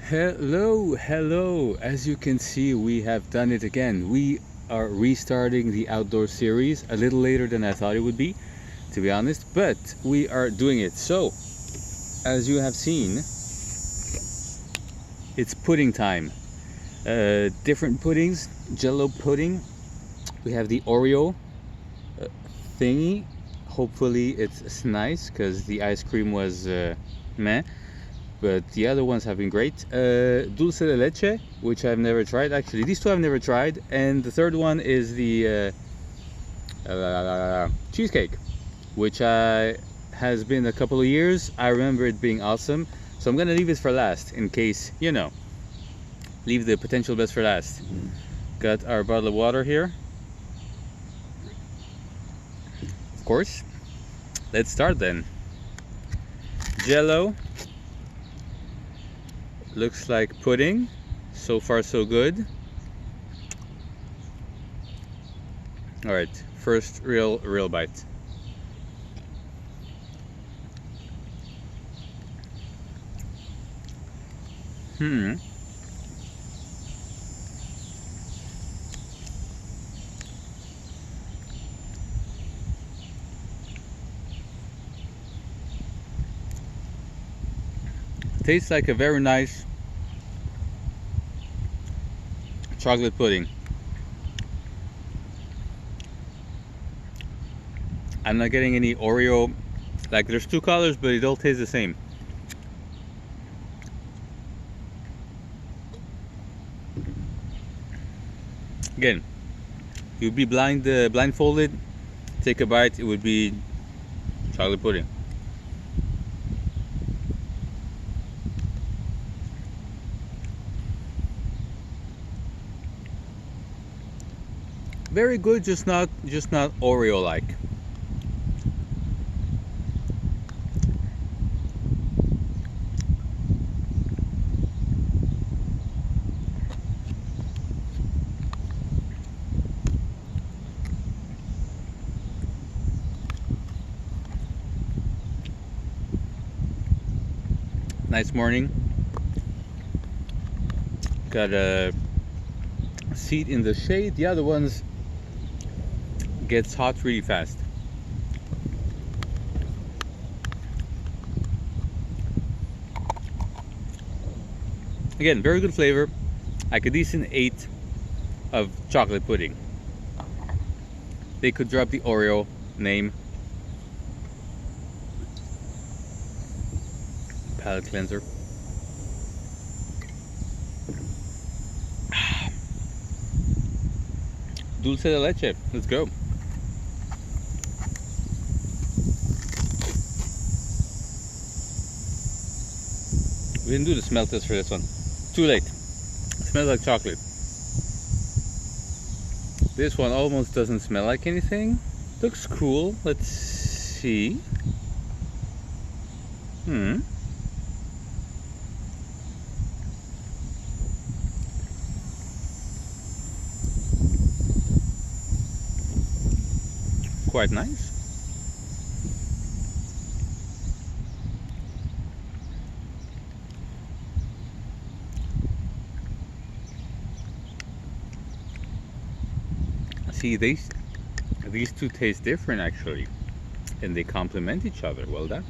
Hello. As you can see, we have done it again. We are restarting the outdoor series a little later than I thought it would be, to be honest, but we are doing it. So, as you have seen, it's pudding time. Different puddings, Jello pudding. We have the Oreo thingy. Hopefully it's nice because the ice cream was meh. But the other ones have been great. Dulce De Leche, which I've never tried. Actually, these two I've never tried. And the third one is the cheesecake, which has been a couple of years. I remember it being awesome. So I'm going to leave it for last in case, leave the potential best for last. Got our bottle of water here. Of course. Let's start then. Jello. Looks like pudding. So far so good. Alright, first real bite. Tastes like a very nice chocolate pudding. I'm not getting any Oreo. Like, there's two colors, but it all tastes the same. Again, you'd be blindfolded, take a bite, it would be chocolate pudding. Very good, just not Oreo like. Nice morning. Got a seat in the shade. The other ones gets hot really fast. Again, very good flavor. Like a decent 8 of chocolate pudding. They could drop the Oreo name. Palate cleanser. Dulce de Leche. Let's go. We didn't do the smell test for this one. Too late. It smells like chocolate. This one almost doesn't smell like anything. Looks cool. Let's see. Quite nice. See, these two taste different actually, and they complement each other. Well done.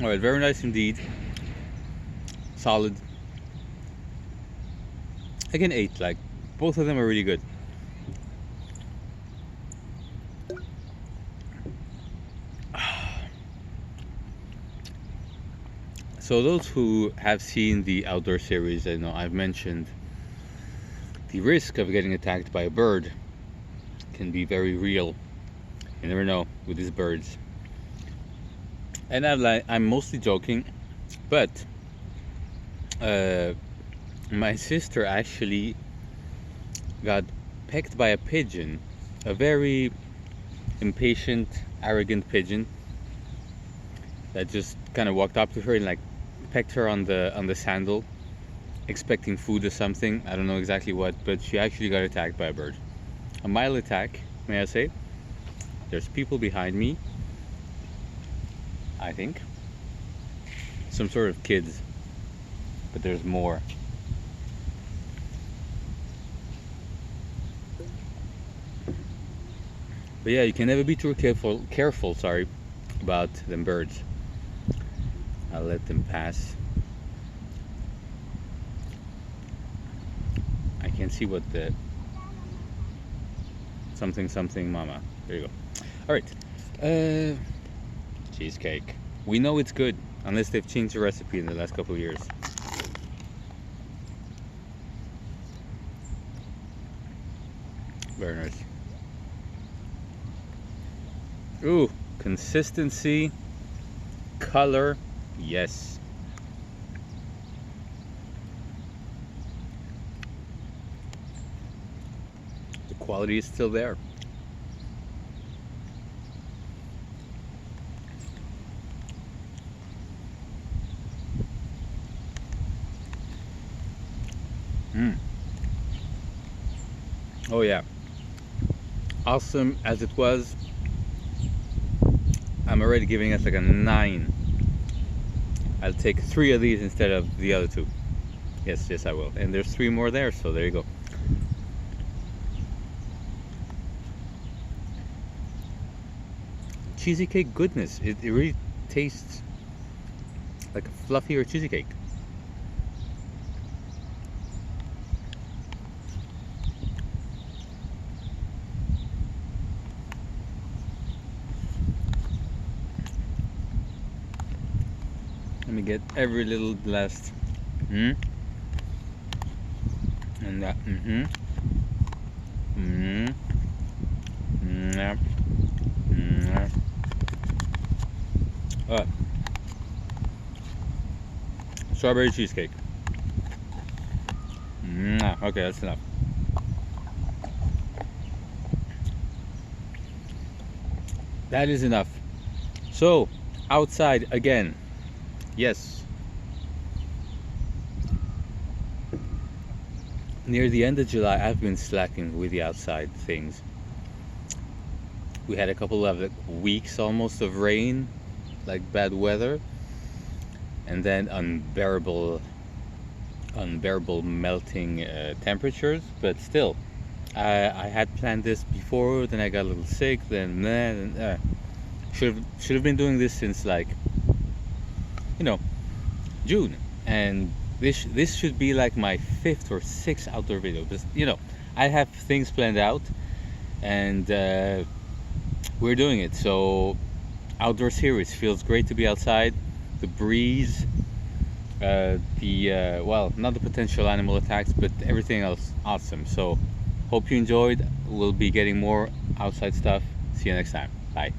Alright, very nice indeed. Solid. Again, 8. Like, both of them are really good. So those who have seen the outdoor series, I know I've mentioned the risk of getting attacked by a bird can be very real. You never know with these birds. And I'm mostly joking, but my sister actually got pecked by a pigeon, a very impatient, arrogant pigeon that just kind of walked up to her and like pecked her on the sandal, expecting food or something. I don't know exactly what, but she actually got attacked by a bird. A mild attack, may I say. There's people behind me, I think. Some sort of kids, but there's more. But yeah, you can never be too careful, sorry, about them birds. I'll let them pass. I can't see what the something mama. There you go. All right. Cheesecake. We know it's good unless they've changed the recipe in the last couple of years. Very nice. Ooh, consistency, color, yes. The quality is still there. Oh yeah. Awesome as it was. I'm already giving us like a 9. I'll take 3 of these instead of the other 2. Yes, I will. And there's 3 more there, so there you go. Cheesecake goodness. It really tastes like a fluffier cheesecake. Let me get every little blast. And that. Strawberry cheesecake. Okay, that's enough. That is enough. So, outside again. Yes. Near the end of July, I've been slacking with the outside things. We had a couple of weeks almost of rain, like bad weather, and then unbearable melting temperatures. But still, I had planned this before. Then I got a little sick. Then should have been doing this since like, June. And this should be like my 5th or 6th outdoor video. Just, I have things planned out, and we're doing it. So outdoor series feels great to be outside. The breeze, well, not the potential animal attacks, but everything else awesome. So hope you enjoyed. We'll be getting more outside stuff. See you next time. Bye.